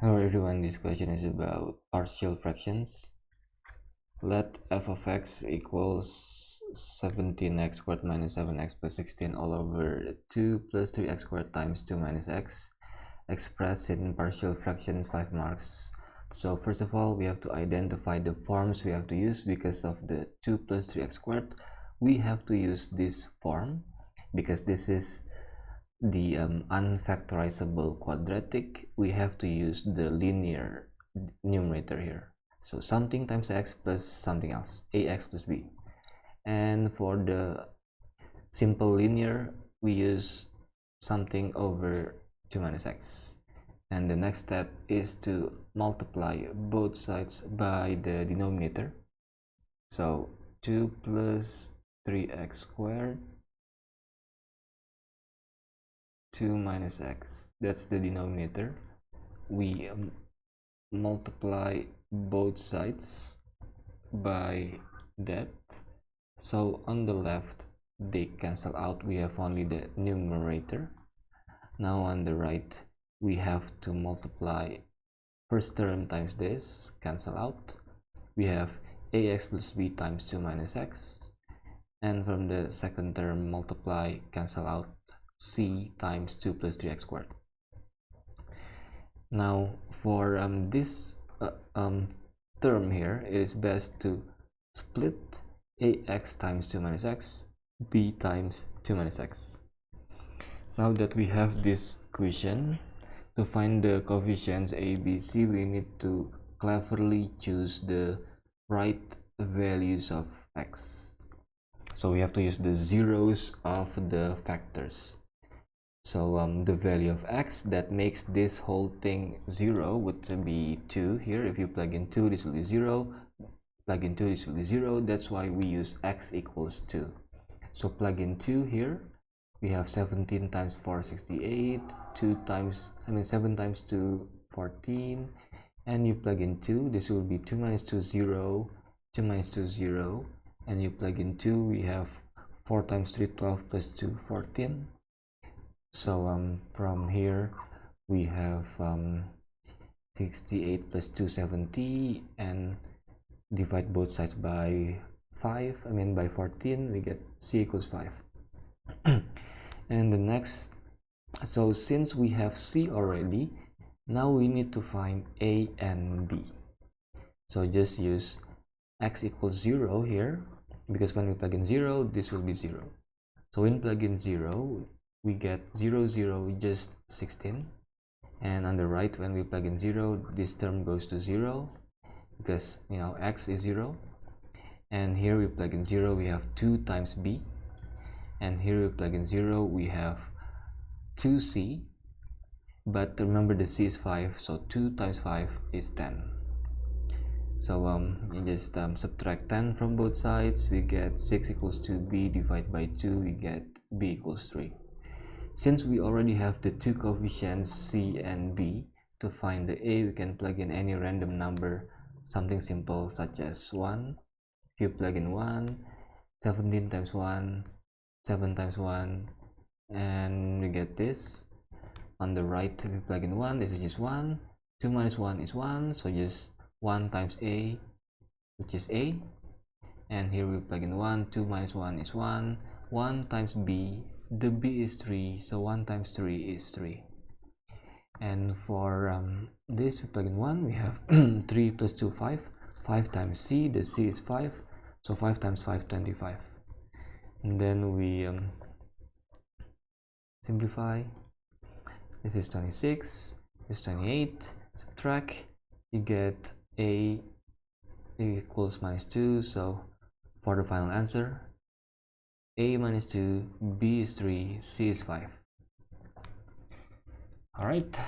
Hello everyone, this question is about partial fractions. Let f of x equals 17x squared minus 7x plus 16 all over 2 plus 3x squared times 2 minus x, expressed in partial fractions, 5 marks. So first of all, we have to identify the forms we have to use. Because of the 2 plus 3x squared, we have to use this form because this is the unfactorizable quadratic. We have to use the linear numerator here, so something times x plus something else, ax plus b. And for the simple linear, we use something over 2 minus x, and the next step is to multiply both sides by the denominator. So 2 plus 3x squared 2 minus x, that's the denominator. We multiply both sides by that, so on the left they cancel out, we have only the numerator. Now on the right we have to multiply first term times this, cancel out, we have ax plus b times 2 minus x, and from the second term multiply, cancel out, c times 2 plus 3x squared. Now for this term here, it is best to split ax times 2 minus x, b times 2 minus x. Now that we have this equation, to find the coefficients a, b, c, we need to cleverly choose the right values of x. So we have to use the zeros of the factors. So the value of x that makes this whole thing 0 would be 2 here. If you plug in 2, this will be 0. Plug in 2, this will be 0. That's why we use x equals 2. So plug in 2 here. We have 17 times 4, 68. 7 times 2, 14. And you plug in 2, this will be 2 minus 2, 0. 2 minus 2, 0. And you plug in 2, we have 4 times 3, 12 plus 2, 14. So from here we have 68 plus 2, 70, and divide both sides by 14, we get c equals 5. And the next, so since we have c already, now we need to find a and b. So just use x equals 0 here, because when we plug in 0, this will be 0. So when plug in 0, we get 0, 0, just 16. And on the right, when we plug in 0, this term goes to 0 because x is 0. And here we plug in 0, we have 2 times b. And here we plug in 0, we have 2c. But remember, the c is 5, so 2 times 5 is 10. So you just subtract 10 from both sides, we get 6 equals 2b, divide by 2, we get b equals 3. Since we already have the two coefficients c and b, to find the a, we can plug in any random number, something simple such as 1. If you plug in 1, 17 times 1, 7 times 1, and we get this. On the right, if you plug in 1, this is just 1. 2 minus 1 is 1, so just 1 times a, which is a. And here we plug in 1, 2 minus 1 is 1, 1 times b, the b is 3, so 1 times 3 is 3. And for this, we plug in 1, we have 3 plus 2, 5. 5 times c, the c is 5, so 5 times 5, 25. And then we simplify. This is 26, this is 28, subtract, you get a equals minus 2, so for the final answer, a minus 2, b is 3, c is 5. Alright,